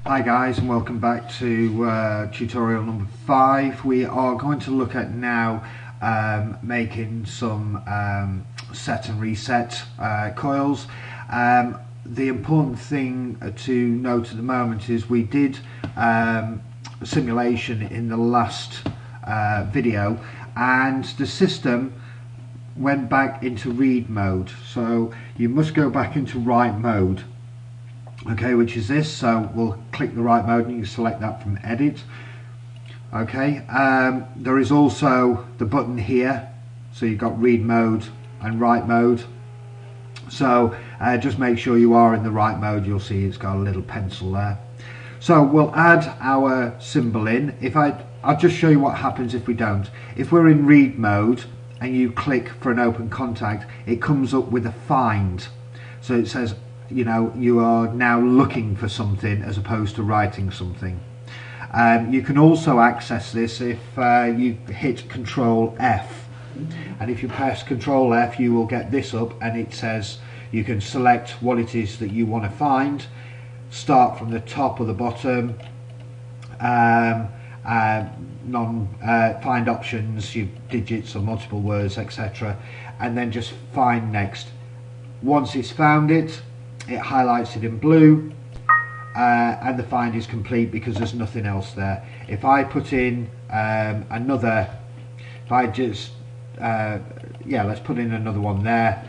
Hi guys, and welcome back to tutorial number 5. We are going to look at now making some set and reset coils. The important thing to note at the moment is we did simulation in the last video, and the system went back into read mode, so you must go back into write mode. Okay, which is this. So we'll click the write mode and you can select that from edit. Okay, there is also the button here, so you've got read mode and write mode. So just make sure you are in the write mode. You'll see it's got a little pencil there. So we'll add our symbol in. I'll just show you what happens if we don't. If we're in read mode and you click for an open contact, it comes up with a find. So it says, you know, you are now looking for something as opposed to writing something. You can also access this if you hit Control F, and if you press Control F you will get this up, and it says you can select what it is that you want to find, start from the top or the bottom, find options, your digits or multiple words, etc., and then just find next. Once it's found it, it highlights it in blue, and the find is complete because there's nothing else there. If I put in let's put in another one there.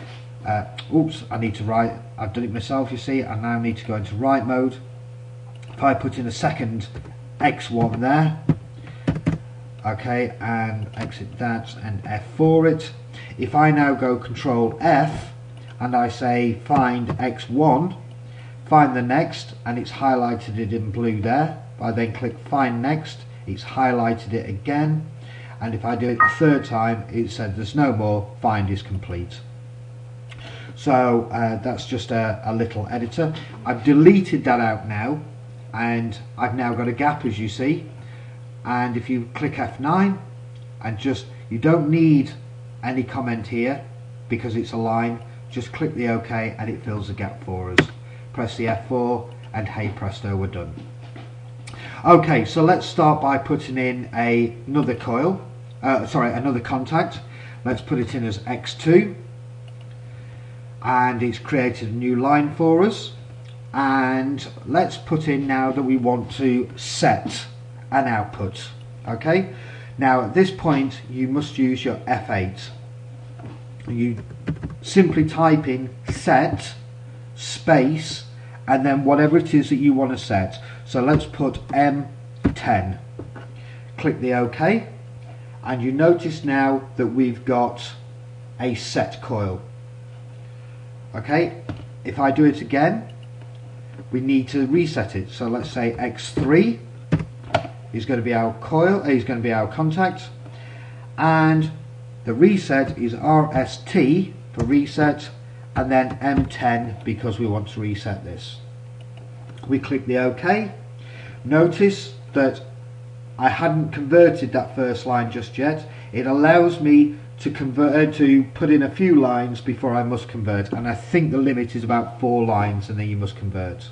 Oops, I need to write. I've done it myself, you see. I now need to go into write mode. If I put in a second X1 there, okay, and exit that and F4 it. If I now go Control F and I say find X1, find the next, and it's highlighted it in blue there. If I then click find next, it's highlighted it again, and if I do it a third time, it said there's no more, find is complete. So that's just a little editor. I've deleted that out now, and I've now got a gap, as you see. And if you click F9 and you don't need any comment here because it's a line, just click the OK and it fills the gap for us. Press the F4 and hey presto, we're done. Okay, so let's start by putting in another coil, another contact. Let's put it in as X2, and it's created a new line for us. And let's put in now that we want to set an output. Okay, now at this point you must use your F8. You simply type in set space and then whatever it is that you want to set. So let's put M10. Click the OK, and you notice now that we've got a set coil. Okay, if I do it again, we need to reset it. So let's say X3 is going to be our coil, is going to be our contact, and the reset is RST for reset, and then M10 because we want to reset this. We click the OK. Notice that I hadn't converted that first line just yet. It allows me to put in a few lines before I must convert, and I think the limit is about 4 lines and then you must convert.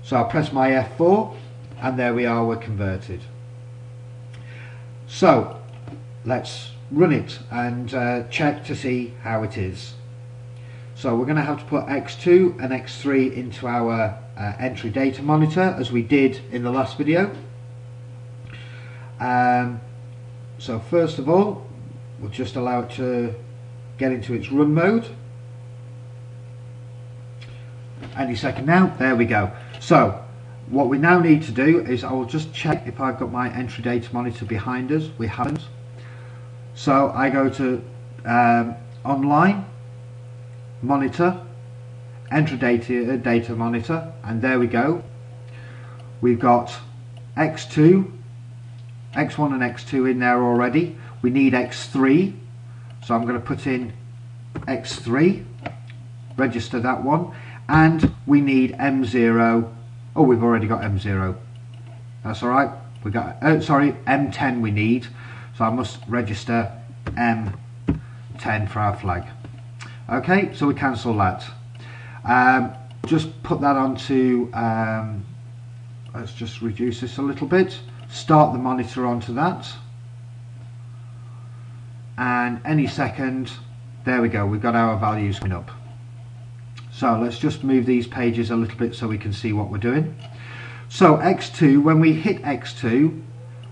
So I'll press my F4 and there we are, we're converted. So let's run it and check to see how it is. So we're going to have to put X2 and X3 into our entry data monitor, as we did in the last video. So first of all, we'll just allow it to get into its run mode. Any second now, there we go. So what we now need to do is I will just check if I've got my entry data monitor behind us. We haven't. So I go to online, monitor, enter data monitor, and there we go. We've got X1 and X2 in there already. We need X3, so I'm going to put in X3, register that one, and we need M0. Oh, we've already got M0. That's all right. We got M10 we need, so I must register M10 for our flag. Okay, so we cancel that. Just put that onto let's just reduce this a little bit, start the monitor onto that, and any second, there we go, we've got our values coming up. So let's just move these pages a little bit so we can see what we're doing. So X2, when we hit X2,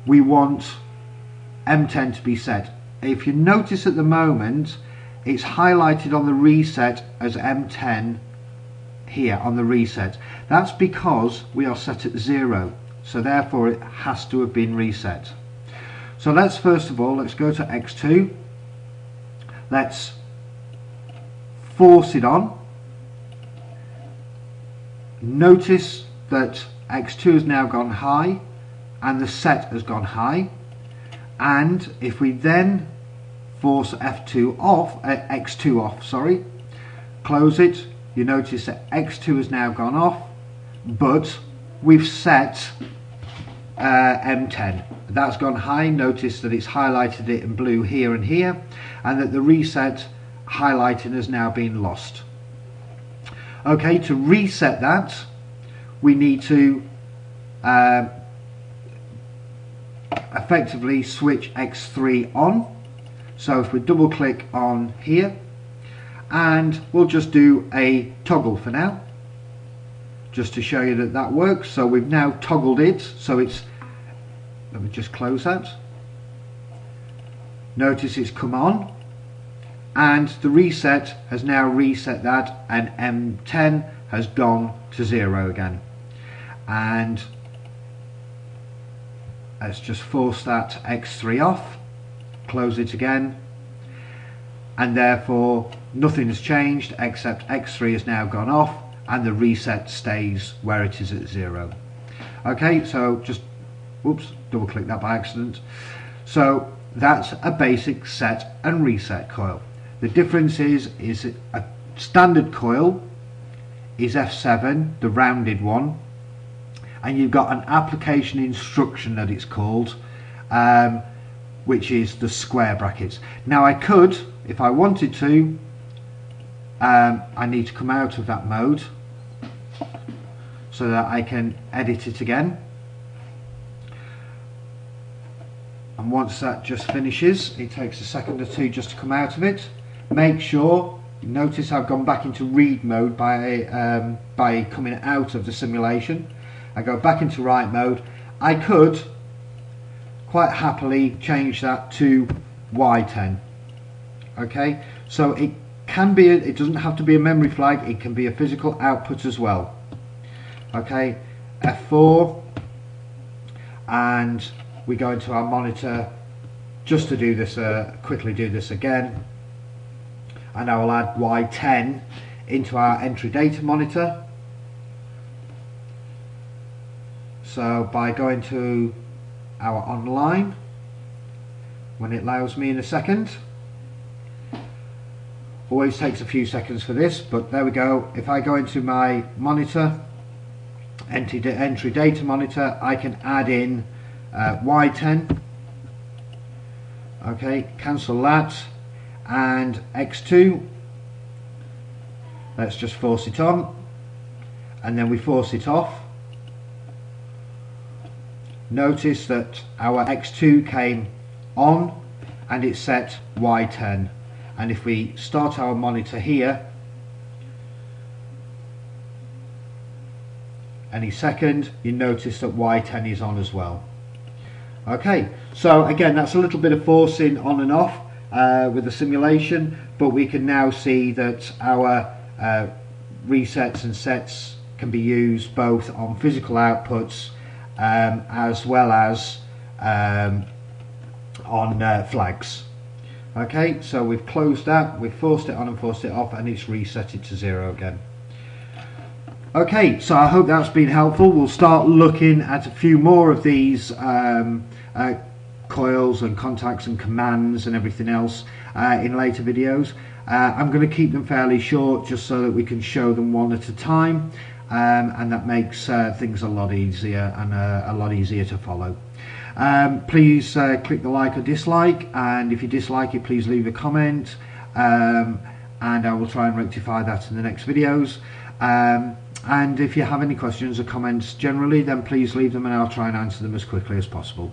we want M10 to be set. If you notice at the moment, it's highlighted on the reset as M10 here on the reset. That's because we are set at 0, so therefore it has to have been reset. So let's first of all, let's go to X2, let's force it on. Notice that X2 has now gone high and the set has gone high, and if we then force F2 off, X2 off, sorry, close it, you notice that X2 has now gone off, but we've set M10. That's gone high. Notice that it's highlighted it in blue here and here, and that the reset highlighting has now been lost. Okay, to reset that, we need to effectively switch X3 on. So if we double click on here, and we'll just do a toggle for now, just to show you that that works. So we've now toggled it, so it's, let me just close that. Notice it's come on, and the reset has now reset that, and M10 has gone to 0 again. And let's just force that X3 off, close it again, and therefore nothing has changed except X3 has now gone off and the reset stays where it is at 0. Okay, so just, whoops, double click that by accident. So that's a basic set and reset coil. The difference is a standard coil is F7, the rounded one, and you've got an application instruction that it's called, which is the square brackets. Now I could, if I wanted to, I need to come out of that mode so that I can edit it again. And once that just finishes, it takes a second or two just to come out of it. Make sure, notice I've gone back into read mode by coming out of the simulation. I go back into write mode. I could quite happily change that to Y10. Okay, so it can be, it doesn't have to be a memory flag, it can be a physical output as well. Okay, F4, and we go into our monitor just to do this, quickly do this again, and I will add Y10 into our entry data monitor. So by going to our online, when it allows me in a second, always takes a few seconds for this, but there we go. If I go into my monitor, entry data monitor, I can add in Y10. Okay, cancel that, and X2, let's just force it on, and then we force it off. Notice that our X2 came on and it's set Y10, and if we start our monitor here any second, you notice that Y10 is on as well. Okay, so again, that's a little bit of forcing on and off with the simulation, but we can now see that our resets and sets can be used both on physical outputs as well as on flags. Okay, so we've closed that, we've forced it on and forced it off, and it's reset it to 0 again. Okay, so I hope that's been helpful. We'll start looking at a few more of these coils and contacts and commands and everything else in later videos. I'm going to keep them fairly short just so that we can show them one at a time, and that makes things a lot easier and a lot easier to follow. Please click the like or dislike, and if you dislike it, please leave a comment, and I will try and rectify that in the next videos. and if you have any questions or comments generally, then please leave them and I'll try and answer them as quickly as possible.